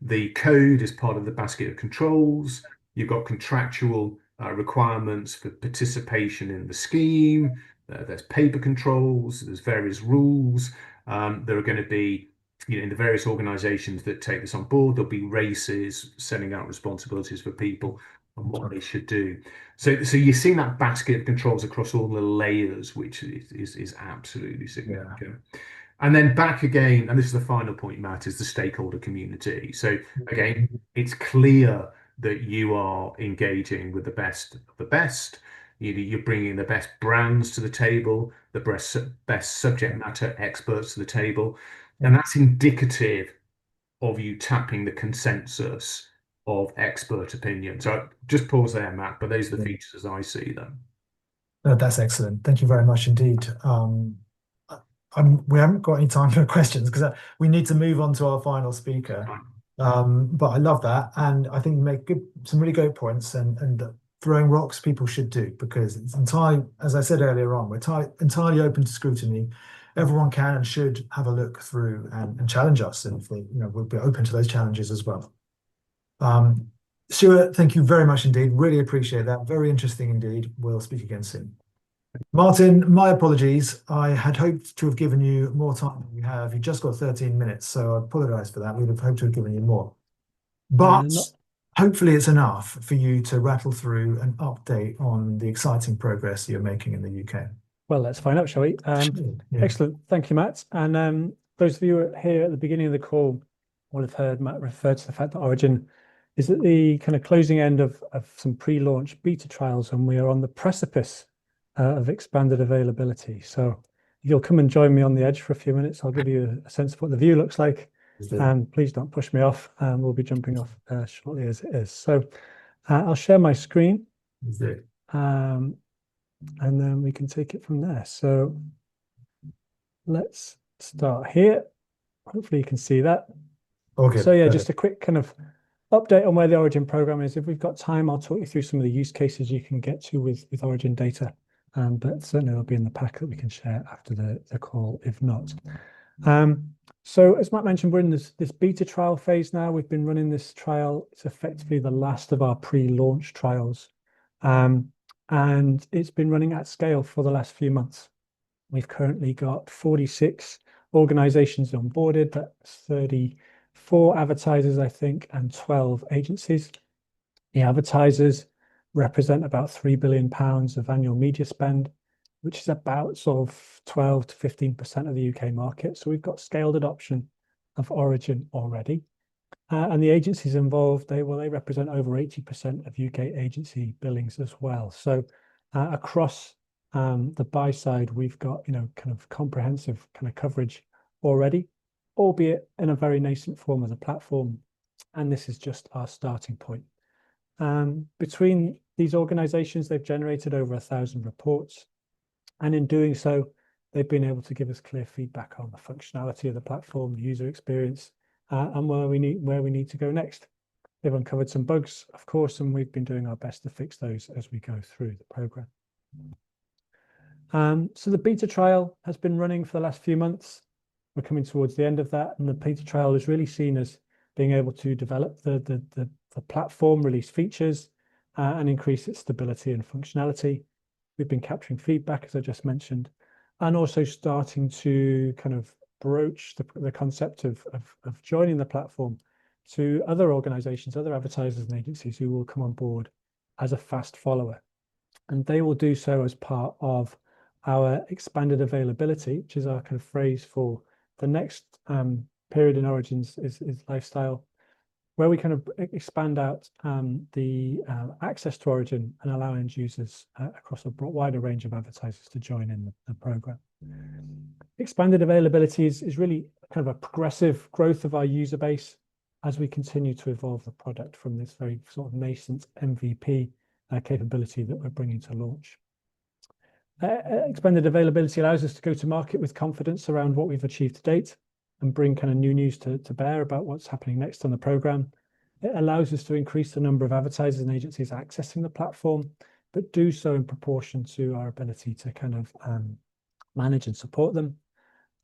The code is part of the basket of controls. You've got contractual requirements for participation in the scheme. There's paper controls. There's various rules. There are going to be, in the various organisations that take this on board, there'll be races setting out responsibilities for people and what they should do. So you're seeing that basket of controls across all the layers, which is absolutely significant. Yeah. And then back again, and this is the final point, Matt, is the stakeholder community. So again, it's clear that you are engaging with the best of the best. You're bringing the best brands to the table, the best subject matter experts to the table. And that's indicative of you tapping the consensus of expert opinion. So just pause there, Matt, but those are the features as I see them. That's excellent. Thank you very much indeed. We haven't got any time for questions because we need to move on to our final speaker. But I love that, and I think you make some really great points. And throwing rocks, people should do, because it's entirely, as I said earlier on, we're entirely open to scrutiny. Everyone can and should have a look through and challenge us, and if they, we'll be open to those challenges as well. Stuart, thank you very much indeed. Really appreciate that. Very interesting indeed. We'll speak again soon. Martin, my apologies. I had hoped to have given you more time than you have. You just got 13 minutes, so I apologise for that. We'd have hoped to have given you more. But hopefully it's enough for you to rattle through an update on the exciting progress you're making in the UK. Well, let's find out, shall we? Excellent. Thank you, Matt. And those of you here at the beginning of the call will have heard Matt refer to the fact that Origin is at the kind of closing end of some pre-launch beta trials, and we are on the precipice of expanded availability. So you'll come and join me on the edge for a few minutes. I'll give you a sense of what the view looks like, and please don't push me off. We'll be jumping off shortly as it is. So I'll share my screen, and then we can take it from there. So let's start here. Hopefully you can see that. Okay. So yeah, just a quick kind of update on where the Origin program is. If we've got time, I'll talk you through some of the use cases you can get to with Origin data. But certainly it'll be in the pack that we can share after the call, if not. So as Matt mentioned, we're in this beta trial phase now. We've been running this trial. It's effectively the last of our pre-launch trials. And it's been running at scale for the last few months. We've currently got 46 organizations onboarded. That's 34 advertisers, I think, and 12 agencies. The advertisers represent about £3 billion of annual media spend, which is about sort of 12 to 15% of the UK market. So we've got scaled adoption of Origin already. And the agencies involved, they represent over 80% of UK agency billings as well. So across the buy side, we've got, kind of comprehensive kind of coverage already, albeit in a very nascent form of the platform. And this is just our starting point. Between these organizations, they've generated over 1,000 reports. And in doing so, they've been able to give us clear feedback on the functionality of the platform, the user experience, and where we need to go next. They've uncovered some bugs, of course, and we've been doing our best to fix those as we go through the program. So the beta trial has been running for the last few months. We're coming towards the end of that, and the beta trial is really seen as being able to develop the platform, release features, and increase its stability and functionality. We've been capturing feedback, as I just mentioned, and also starting to kind of broach the concept of joining the platform to other organizations, other advertisers and agencies who will come on board as a fast follower. And they will do so as part of our expanded availability, which is our kind of phrase for the next period in Origin's is lifestyle, where we kind of expand out the access to Origin and allow end users across a wider range of advertisers to join in the program. Expanded availability is really kind of a progressive growth of our user base as we continue to evolve the product from this very sort of nascent MVP capability that we're bringing to launch. Expanded availability allows us to go to market with confidence around what we've achieved to date and bring kind of new news to bear about what's happening next on the program. It allows us to increase the number of advertisers and agencies accessing the platform, but do so in proportion to our ability to kind of manage and support them.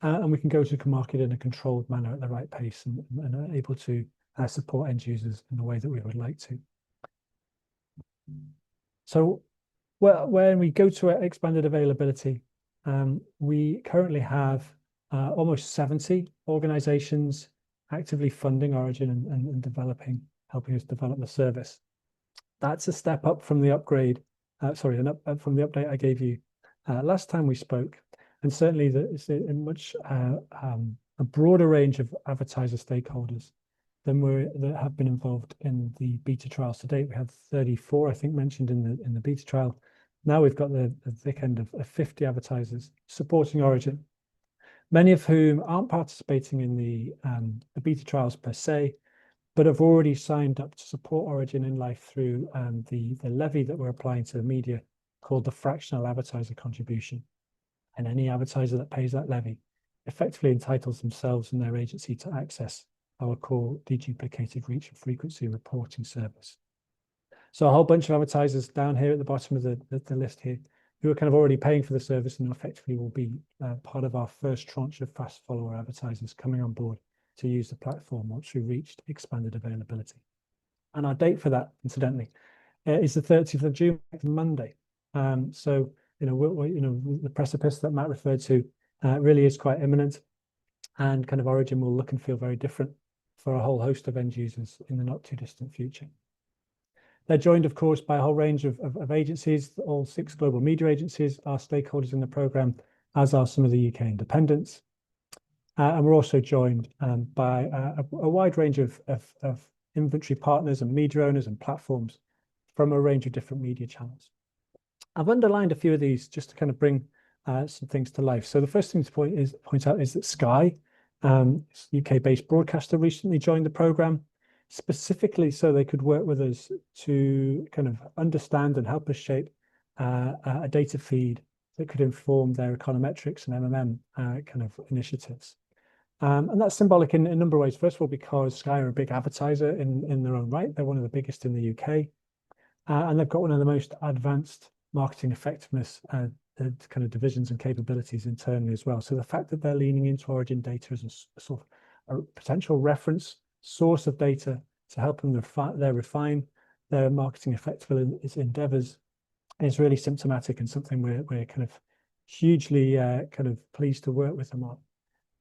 And we can go to market in a controlled manner at the right pace and are able to support end users in the way that we would like to. So when we go to expanded availability, we currently have almost 70 organizations actively funding Origin and developing, helping us develop the service. That's a step up from the upgrade, from the update I gave you last time we spoke. And certainly it's a much a broader range of advertiser stakeholders than that have been involved in the beta trials to date. We had 34, I think, mentioned in the beta trial. Now we've got the thick end of 50 advertisers supporting Origin, many of whom aren't participating in the beta trials per se, but have already signed up to support Origin in life through the levy that we're applying to the media called the fractional advertiser contribution. And any advertiser that pays that levy effectively entitles themselves and their agency to access our core deduplicated reach and frequency reporting service. So a whole bunch of advertisers down here at the bottom of the list here who are kind of already paying for the service and effectively will be part of our first tranche of fast follower advertisers coming on board to use the platform once we reached expanded availability. And our date for that, incidentally, is the 30th of June, Monday. So the precipice that Matt referred to really is quite imminent, and kind of Origin will look and feel very different for a whole host of end users in the not too distant future. They're joined, of course, by a whole range of agencies. All 6 global media agencies are stakeholders in the program, as are some of the UK independents. And we're also joined by a wide range of inventory partners and media owners and platforms from a range of different media channels. I've underlined a few of these just to kind of bring some things to life. So the first thing to point out is that Sky, UK-based broadcaster, recently joined the program, specifically so they could work with us to kind of understand and help us shape a data feed that could inform their econometrics and MMM kind of initiatives. And that's symbolic in a number of ways. First of all, because Sky are a big advertiser in their own right. They're one of the biggest in the UK. And they've got one of the most advanced marketing effectiveness kind of divisions and capabilities internally as well. So the fact that they're leaning into Origin data as a sort of a potential reference source of data to help them refine their marketing effectiveness endeavors is really symptomatic and something we're kind of hugely kind of pleased to work with them on.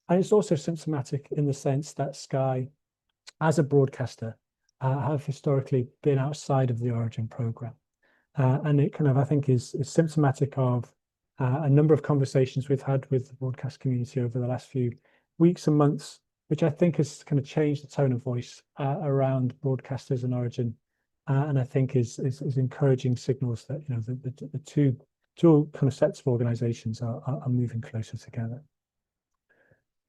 And it's also symptomatic in the sense that Sky, as a broadcaster, have historically been outside of the Origin program. And it kind of, I think, is symptomatic of a number of conversations we've had with the broadcast community over the last few weeks and months, which I think has kind of changed the tone of voice around broadcasters and Origin, and I think is encouraging signals that the two kind of sets of organisations are moving closer together.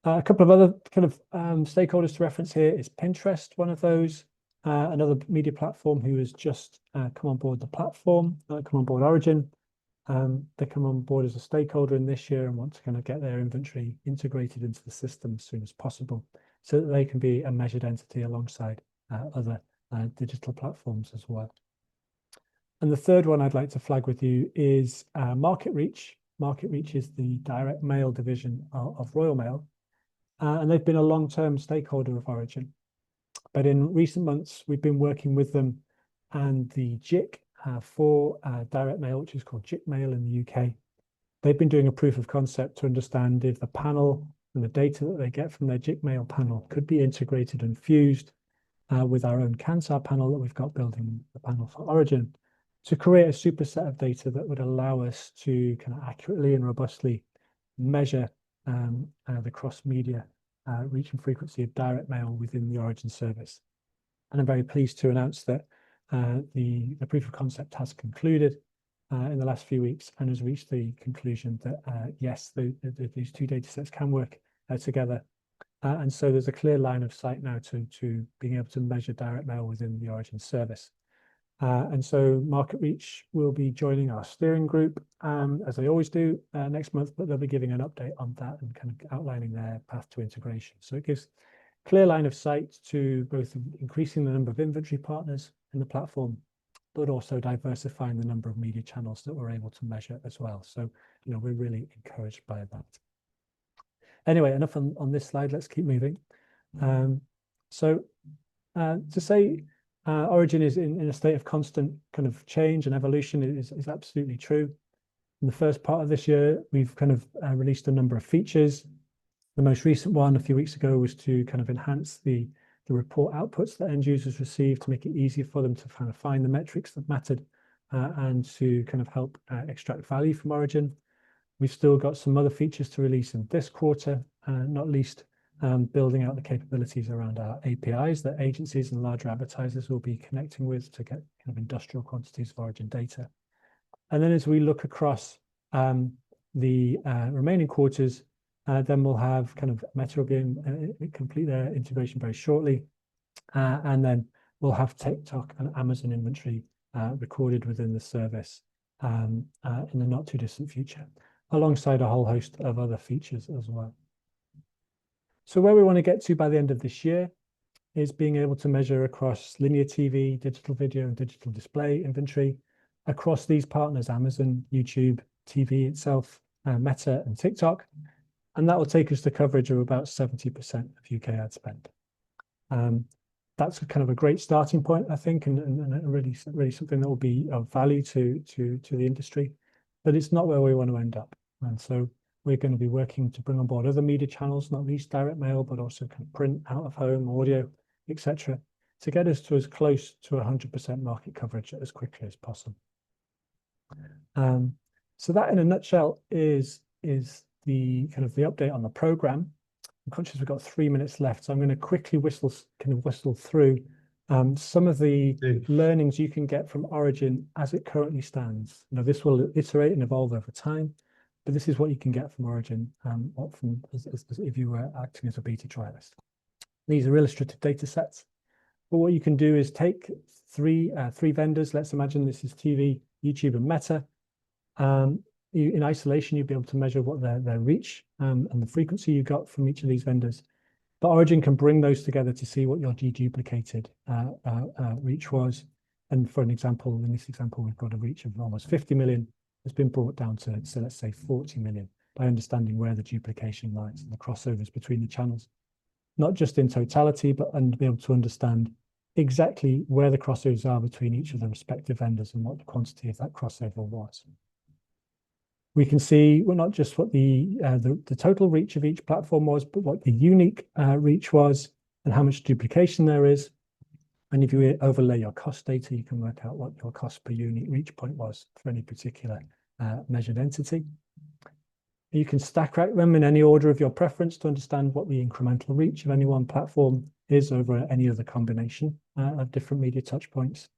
A couple of other kind of stakeholders to reference here is Pinterest, one of those, another media platform who has just come on board the platform, come on board Origin. They come on board as a stakeholder in this year and want to kind of get their inventory integrated into the system as soon as possible so that they can be a measured entity alongside other digital platforms as well. And the third one I'd like to flag with you is Market Reach. Market Reach is the direct mail division of Royal Mail, and they've been a long-term stakeholder of Origin. But in recent months, we've been working with them and the JIC for direct mail, which is called JIC Mail in the UK. They've been doing a proof of concept to understand if the panel and the data that they get from their JIC Mail panel could be integrated and fused with our own CANSAR panel that we've got building the panel for Origin to create a superset of data that would allow us to kind of accurately and robustly measure the cross-media reach and frequency of direct mail within the Origin service. And I'm very pleased to announce that the proof of concept has concluded in the last few weeks and has reached the conclusion that yes, these two data sets can work together. And so there's a clear line of sight now to being able to measure direct mail within the Origin service. And so Market Reach will be joining our steering group, as they always do, next month, but they'll be giving an update on that and kind of outlining their path to integration. So it gives clear line of sight to both increasing the number of inventory partners in the platform, but also diversifying the number of media channels that we're able to measure as well. So, we're really encouraged by that. Anyway, enough on this slide. Let's keep moving. To say Origin is in a state of constant kind of change and evolution is absolutely true. In the first part of this year, we've kind of released a number of features. The most recent one a few weeks ago was to kind of enhance the report outputs that end users receive to make it easier for them to kind of find the metrics that mattered and to kind of help extract value from Origin. We've still got some other features to release in this quarter, not least building out the capabilities around our APIs that agencies and larger advertisers will be connecting with to get kind of industrial quantities of Origin data. And then as we look across the remaining quarters, then we'll have kind of Meta will be complete their integration very shortly. And then we'll have TikTok and Amazon inventory recorded within the service in the not too distant future, alongside a whole host of other features as well. So where we want to get to by the end of this year is being able to measure across linear TV, digital video, and digital display inventory across these partners, Amazon, YouTube, TV itself, Meta, and TikTok. And that will take us to coverage of about 70% of UK ad spend. That's kind of a great starting point, I think, and really something that will be of value to the industry. But it's not where we want to end up. And so we're going to be working to bring on board other media channels, not least direct mail, but also kind of print, out of home, audio, etc., to get us to as close to 100% market coverage as quickly as possible. So that, in a nutshell, is the kind of the update on the program. I'm conscious we've got 3 minutes left, so I'm going to quickly whistle through some of the learnings you can get from Origin as it currently stands. Now, this will iterate and evolve over time, but this is what you can get from Origin as if you were acting as a beta trialist. These are illustrative data sets, but what you can do is take three vendors. Let's imagine this is TV, YouTube, and Meta. In isolation, you'll be able to measure what their reach and the frequency you got from each of these vendors. But Origin can bring those together to see what your deduplicated reach was. And for an example, in this example, we've got a reach of almost 50 million. It's been brought down to, so let's say 40 million by understanding where the duplication lies and the crossovers between the channels, not just in totality, but and be able to understand exactly where the crossovers are between each of the respective vendors and what the quantity of that crossover was. We can see, well, not just what the total reach of each platform was, but what the unique reach was and how much duplication there is. And if you overlay your cost data, you can work out what your cost per unique reach point was for any particular measured entity. You can stack rank them in any order of your preference to understand what the incremental reach of any one platform is over any other combination of different media touchpoints.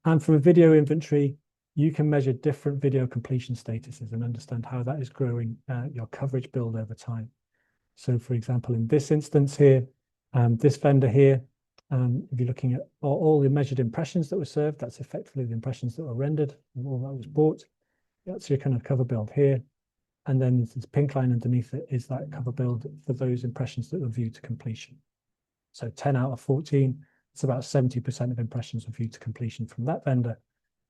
And from a video inventory, you can measure different video completion statuses and understand how that is growing your coverage build over time. So, for example, in this instance here, this vendor here, if you're looking at all the measured impressions that were served, that's effectively the impressions that were rendered and all that was bought. That's your kind of cover build here. And then this pink line underneath it is that cover build for those impressions that were viewed to completion. So 10 out of 14, it's about 70% of impressions were viewed to completion from that vendor.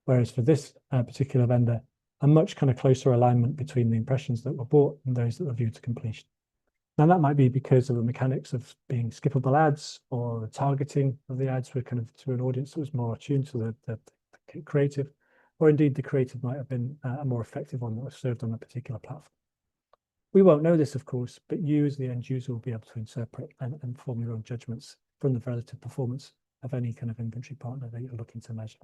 Whereas for this particular vendor, a much kind of closer alignment between the impressions that were bought and those that were viewed to completion. Now, that might be because of the mechanics of being skippable ads, or the targeting of the ads were kind of to an audience that was more attuned to the creative, or indeed the creative might have been a more effective one that was served on a particular platform. We won't know this, of course, but you as the end user will be able to interpret and form your own judgments from the relative performance of any kind of inventory partner that you're looking to measure.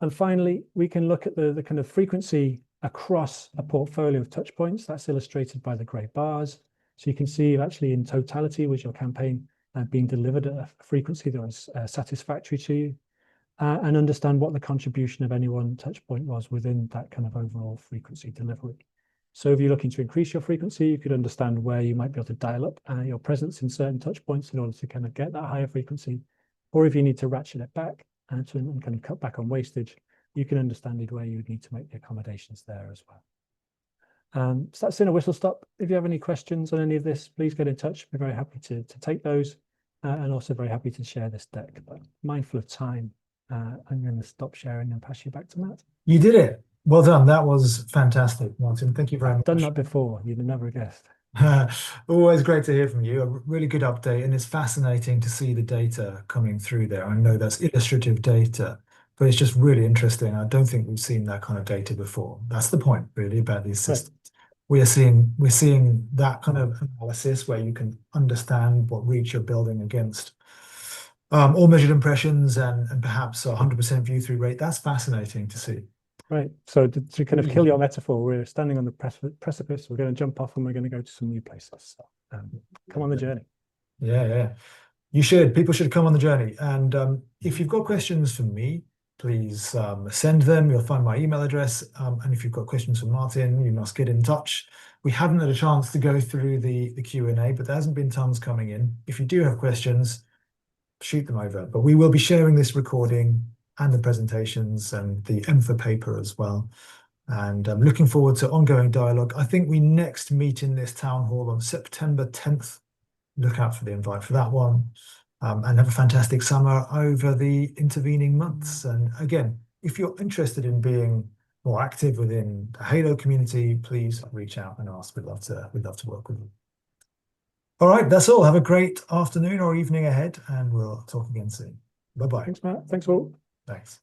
And finally, we can look at the kind of frequency across a portfolio of touch points. That's illustrated by the grey bars. So you can see actually in totality was your campaign being delivered at a frequency that was satisfactory to you, and understand what the contribution of any one touch point was within that kind of overall frequency delivery. So if you're looking to increase your frequency, you could understand where you might be able to dial up your presence in certain touch points in order to kind of get that higher frequency. Or if you need to ratchet it back and kind of cut back on wastage, you can understand where you would need to make the accommodations there as well. So that's in a whistle stop. If you have any questions on any of this, please get in touch. We're very happy to take those, and also very happy to share this deck. But mindful of time, I'm going to stop sharing and pass you back to Matt. You did it. Well done. That was fantastic, Martin. Thank you very much. I've done that before. You'd never guessed. Always great to hear from you. A really good update, and it's fascinating to see the data coming through there. I know that's illustrative data, but it's just really interesting. I don't think we've seen that kind of data before. That's the point, really, about these systems. We're seeing that kind of analysis where you can understand what reach you're building against all measured impressions and perhaps 100% view through rate. That's fascinating to see. Right. So to kind of kill your metaphor, we're standing on the precipice. We're going to jump off and we're going to go to some new places. So come on the journey. Yeah. You should. People should come on the journey. And if you've got questions for me, please send them. You'll find my email address. And if you've got questions for Martin, you must get in touch. We haven't had a chance to go through the Q&A, but there hasn't been tons coming in. If you do have questions, shoot them over. But we will be sharing this recording and the presentations and the EMFA paper as well. And I'm looking forward to ongoing dialogue. I think we next meet in this town hall on September 10th. Look out for the invite for that one. And have a fantastic summer over the intervening months. And again, if you're interested in being more active within the Halo community, please reach out and ask. We'd love to work with you. All right, that's all. Have a great afternoon or evening ahead, and we'll talk again soon. Bye-bye. Thanks, Matt. Thanks, Will. Thanks.